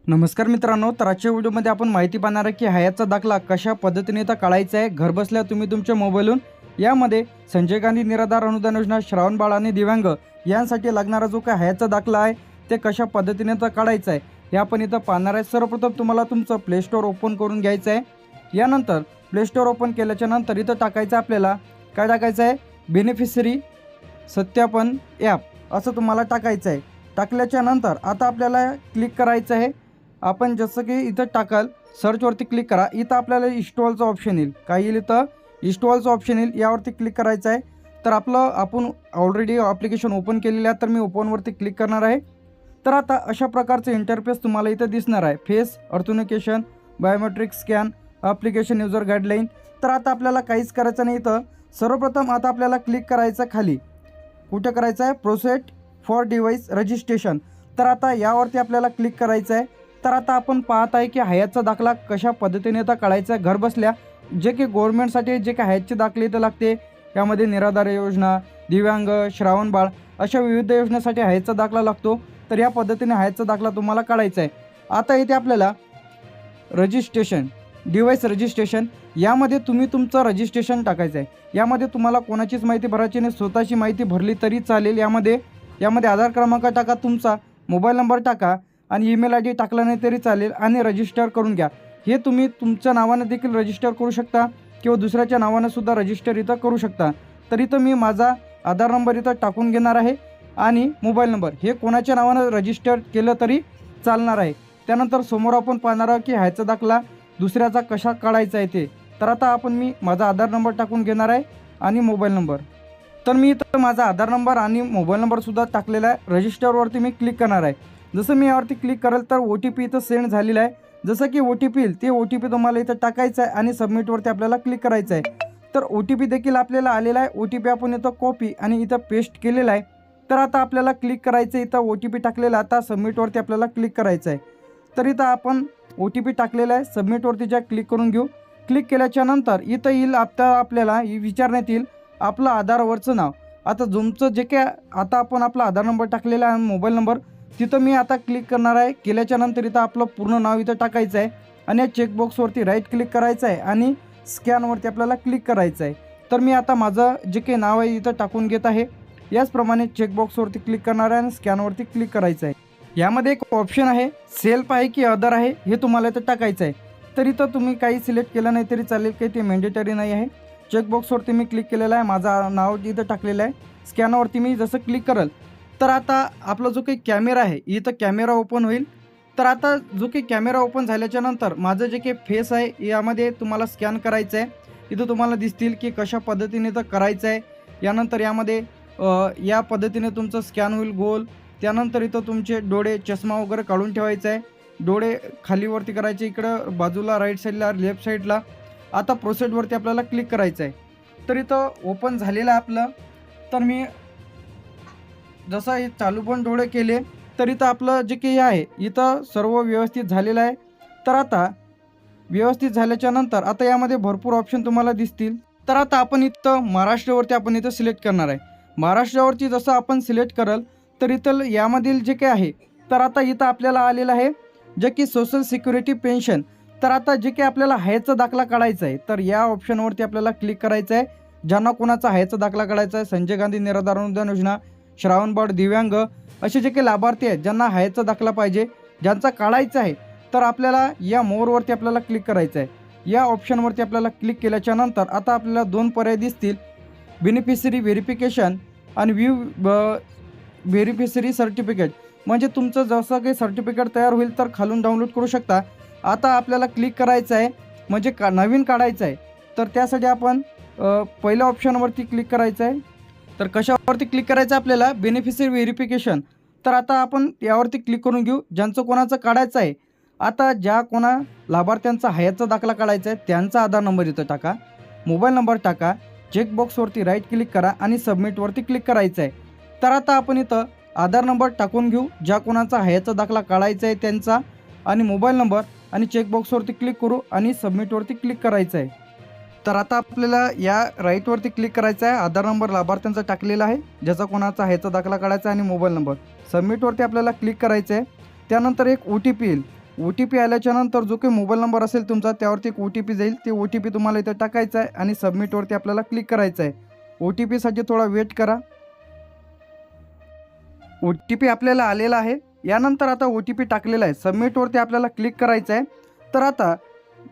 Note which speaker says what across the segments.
Speaker 1: नमस्कार मित्रांनो, तर आजच्या व्हिडिओमध्ये आपण माहिती पाहणार आहे की हयातचा दाखला कशा पद्धतीने तर काढायचा आहे घरबसल्या तुम्ही तुमच्या मोबाईलवरून। यामध्ये संजय गांधी निराधार अनुदान योजना, श्रावण बाळ आणि दिव्यांग यांसाठी लागणारा जो काही हयातचा दाखला आहे ते कशा पद्धतीने तर काढायचा आहे हे आपण इथं पाहणार आहे। सर्वप्रथम तुम्हाला तुमचं प्ले स्टोअर ओपन करून घ्यायचं आहे। यानंतर प्ले स्टोअर ओपन केल्याच्या नंतर इथं टाकायचं आपल्याला काय टाकायचं आहे, बेनिफिशरी सत्यापन ॲप असं तुम्हाला टाकायचं आहे। टाकल्याच्या नंतर आता आपल्याला क्लिक करायचं आहे। आपण जसं की इथं टाकाल सर्चवरती क्लिक करा, इथं आपल्याला इन्स्टॉलचं ऑप्शन येईल। काय येईल इथं, इन्स्टॉलचं ऑप्शन येईल, यावरती क्लिक करायचं आहे। तर आपण ऑलरेडी ॲप्लिकेशन ओपन केलेलं आहे, तर मी ओपनवरती क्लिक करणार आहे। तर आता अशा प्रकारचं इंटरफेस तुम्हाला इथं दिसणार आहे। Face authentication, biometric scan, application user guideline. तर आता आपल्याला काहीच करायचं नाही इथं। सर्वप्रथम आता आपल्याला क्लिक करायचं खाली, कुठे करायचं आहे, प्रोसेस फॉर डिव्हाइस रजिस्ट्रेशन। तर आता यावरती आपल्याला क्लिक करायचं आहे। तर आता आपण पाहत आहे की हयातचा दाखला कशा पद्धतीने आता काढायचा आहे घरबसल्या। जे की गव्हर्नमेंटसाठी जे काही हयातचे दाखले इथं लागते, यामध्ये निराधार योजना, दिव्यांग, श्रावण बाळ अशा विविध योजनेसाठी हयातचा दाखला लागतो। तर या पद्धतीने हयातचा दाखला तुम्हाला काढायचा आहे। आता इथे आपल्याला रजिस्ट्रेशन, डिव्हाइस रजिस्ट्रेशन, यामध्ये तुम्ही तुमचं रजिस्ट्रेशन टाकायचं आहे। यामध्ये तुम्हाला कोणाचीच माहिती भरायची नाही, स्वतःची माहिती भरली तरी चालेल। यामध्ये आधार क्रमांक टाका, तुमचा मोबाईल नंबर टाका आणि ईमेल आय डी टाकला नाही तरी चालेल आणि रजिस्टर करून घ्या। हे तुम्ही तुमच्या नावाने देखील रजिस्टर करू शकता किंवा दुसऱ्याच्या नावाने सुद्धा रजिस्टर इथं करू शकता। तर इथं मी माझा आधार नंबर इथं टाकून घेणार आहे आणि मोबाईल नंबर हे कोणाच्या नावानं रजिस्टर केलं तरी चालणार आहे। त्यानंतर समोर आपण पाहणार आहोत की हयातचा दाखला दुसऱ्याचा कशा काढायचा आहे ते। तर आता मी माझा आधार नंबर टाकून घेणार आहे आणि मोबाईल नंबर। तर मी इथं माझा आधार नंबर आणि मोबाईल नंबरसुद्धा टाकलेला आहे। रजिस्टरवरती मी क्लिक करणार आहे। जसं मी यावरती क्लिक करेल तर OTP इथं सेंड झालेला आहे। जसं की OTP येईल ते OTP तुम्हाला इथं टाकायचं आहे आणि सबमिटवरती आपल्याला क्लिक करायचं आहे। तर OTP देखील आपल्याला आलेला आहे। OTP आपण इथं कॉपी आणि इथं पेस्ट केलेला आहे। तर आता आपल्याला क्लिक करायचं आहे, इथं OTP टाकलेला, आता सबमिटवरती आपल्याला क्लिक करायचं आहे। तर इथं आपण OTP टाकलेला आहे, सबमिटवरती ज्या क्लिक करून घेऊ। क्लिक केल्याच्या नंतर इथं येईल, आता आपल्याला विचारण्यात येईल आपलं आधारवरचं नाव। आता तुमचं जे काय आता आपण आपला आधार नंबर टाकलेला आहे, मोबाईल नंबर, तिथं मी आता क्लिक करणार आहे। केल्याच्या नंतर इथं आपलं पूर्ण नाव इथं टाकायचं आहे आणि या चेकबॉक्सवरती राईट क्लिक करायचं आहे आणि स्कॅनवरती आपल्याला क्लिक करायचं आहे। तर मी आता माझं जे काही नाव आहे इथं टाकून घेत आहे। याचप्रमाणे चेकबॉक्सवरती क्लिक करणार आहे आणि स्कॅनवरती क्लिक करायचं आहे। यामध्ये एक ऑप्शन आहे, सेल्फ आहे की अदर आहे, हे तुम्हाला इथं टाकायचं आहे। तर इथं तुम्ही काही सिलेक्ट केलं नाही तरी चालेल, काही ते मॅन्डेटरी नाही आहे। चेकबॉक्सवरती मी क्लिक केलेलं आहे, माझं नाव इथं टाकलेलं आहे। स्कॅनवरती मी जसं क्लिक करेल तर आता आपला जो काही कॅमेरा आहे इथं कॅमेरा ओपन होईल। तर आता जो काही कॅमेरा ओपन झाल्याच्या नंतर माझं जे काही फेस आहे यामध्ये तुम्हाला स्कॅन करायचं आहे। इथं तुम्हाला दिसतील की कशा पद्धतीने तर करायचं आहे। यानंतर यामध्ये या पद्धतीने तुमचं स्कॅन होईल गोल। त्यानंतर इथं तुमचे डोळे, चष्मा वगैरे काढून ठेवायचं आहे। डोळे खालीवरती करायचे, इकडं बाजूला राईट साईडला, लेफ्ट साईडला। आता प्रोसेसवरती आपल्याला क्लिक करायचं आहे। तर इथं ओपन झालेलं आहे आपलं। तर मी जसं हे चालू पण डोळे केले तर इथं आपलं जे काही आहे इथं सर्व व्यवस्थित झालेलं आहे। तर आता व्यवस्थित झाल्याच्या नंतर आता यामध्ये भरपूर ऑप्शन तुम्हाला दिसतील। तर आता आपण इथं महाराष्ट्रावरती आपण इथं सिलेक्ट करणार आहे। महाराष्ट्रावरती जसं आपण सिलेक्ट कराल तर इथं यामधील जे काही आहे तर आता इथं आपल्याला आलेलं आहे जे की सोशल सिक्युरिटी पेन्शन। तर आता जे काही आपल्याला हयातचा दाखला काढायचा आहे तर या ऑप्शनवरती आपल्याला क्लिक करायचं आहे। ज्यांना कोणाचा हयातचा दाखला काढायचा आहे, संजय गांधी निराधार अनुदान योजना, श्रावण बाळ, दिव्यांग असे जे काही लाभार्थी आहेत ज्यांना हयातचा दाखला पाहिजे, ज्यांचा काढायचा आहे, तर आपल्याला या मोरवरती आपल्याला क्लिक करायचं आहे। या ऑप्शनवरती आपल्याला क्लिक केल्याच्या नंतर आता आपल्याला दोन पर्याय दिसतील, बेनिफिशरी व्हेरिफिकेशन आणि व्ह्यू व्हेरिफिशरी सर्टिफिकेट। म्हणजे तुमचं जसं काही सर्टिफिकेट तयार होईल तर खालून डाउनलोड करू शकता। आता आपल्याला क्लिक करायचं आहे म्हणजे नवीन काढायचं आहे। तर त्यासाठी आपण पहिल्या ऑप्शनवरती क्लिक करायचं आहे। तर कशावरती क्लिक करायचं आपल्याला, बेनिफिशरी व्हेरिफिकेशन। तर आता आपण यावरती क्लिक करून घेऊ, ज्यांचं कोणाचं काढायचं आहे। आता ज्या कोणा लाभार्थ्यांचा हयातचा दाखला काढायचा आहे त्यांचा आधार नंबर इथं टाका, मोबाईल नंबर टाका, चेकबॉक्सवरती राईट क्लिक करा आणि सबमिटवरती क्लिक करायचं आहे। तर आता आपण इथं आधार नंबर टाकून घेऊ, ज्या कोणाचा हयातचा दाखला काढायचा आहे त्यांचा, आणि मोबाईल नंबर, आणि चेकबॉक्सवरती क्लिक करू आणि सबमिटवरती क्लिक करायचं आहे। तर आता आपल्याला या राईटवरती क्लिक करायचं आहे। आधार नंबर लाभार्थ्यांचा टाकलेला आहे, ज्याचा कोणाचा हयातचा दाखला काढायचा आहे, आणि मोबाईल नंबर। सबमिटवरती आपल्याला क्लिक करायचं आहे। त्यानंतर एक OTP येईल, ओ टी पी आल्याच्यानंतर जो काही मोबाईल नंबर असेल तुमचा त्यावरती एक ओ टी पी जाईल. ते ओ टी पी तुम्हाला इथं टाकायचा आहे आणि सबमिटवरती आपल्याला क्लिक करायचं आहे. ओ टी पीसाठी थोडा वेट करा. ओ टी पी आपल्याला आलेला आहे. यानंतर आता ओ टी पी टाकलेला आहे. सबमिटवरती आपल्याला क्लिक करायचं आहे. तर आता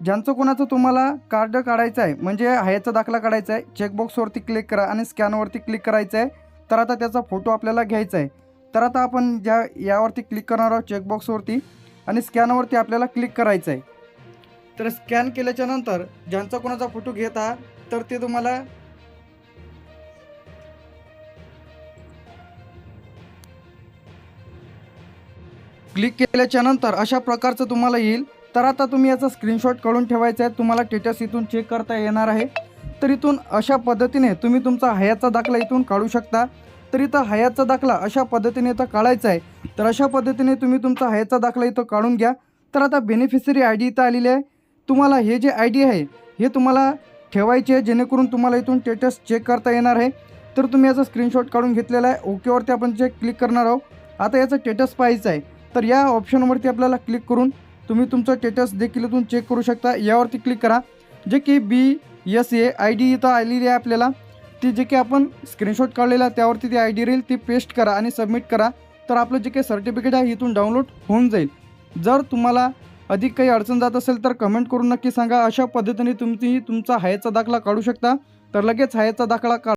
Speaker 1: ज्यांचं कोणाचं तुम्हाला कार्ड काढायचं आहे म्हणजे हयाचा दाखला काढायचा आहे, चेकबॉक्सवरती क्लिक करा आणि स्कॅनवरती क्लिक करायचं आहे. तर आता त्याचा फोटो आपल्याला घ्यायचा आहे. तर आता आपण यावरती क्लिक करणार आहोत चेकबॉक्सवरती आणि स्कॅनवरती आपल्याला क्लिक करायचं आहे. तर स्कॅन केल्याच्या नंतर ज्यांचा कोणाचा फोटो घेत आहात तर ते तुम्हाला क्लिक केल्याच्या नंतर अशा प्रकारचं तुम्हाला येईल. तर आता तुम्ही याचा स्क्रीनशॉट काढून ठेवायचा आहे. तुम्हाला स्टेटस इथून चेक करता येणार आहे. तर इथून अशा पद्धतीने तुम्ही तुमचा हयाचा दाखला इथून काढू शकता. तर इथं हयाचा दाखला अशा पद्धतीने इथं काढायचा आहे. तर अशा पद्धतीने तुम्ही तुमचा हयाचा दाखला इथं काढून घ्या. तर आता बेनिफिशरी आय डी इथं आलेली आहे. तुम्हाला हे जे आय डी आहे हे तुम्हाला ठेवायचे आहे जेणेकरून तुम्हाला इथून स्टेटस चेक करता येणार आहे. तर तुम्ही याचा स्क्रीनशॉट काढून घेतलेला आहे. ओकेवरती आपण क्लिक करणार आहोत. आता याचं स्टेटस पाहायचं आहे. तर या ऑप्शनवरती आपल्याला क्लिक करून तुम्ही तुमचं स्टेटस देखील इथून चेक करू शकता. यावरती क्लिक करा. जे की BSA आय डी इथं आलेली आहे आपल्याला. ती जे की आपण स्क्रीनशॉट काढलेला आहे त्यावरती ती आय डी राहील. ती पेस्ट करा आणि सबमिट करा. तर आपलं जे काही सर्टिफिकेट आहे इथून डाउनलोड होऊन जाईल. जर तुम्हाला अधिक काही अडचण जात असेल तर कमेंट करून नक्की सांगा. अशा पद्धतीने तुम्ही तुमचा हयाचा दाखला काढू शकता. तर लगेच हयाचा दाखला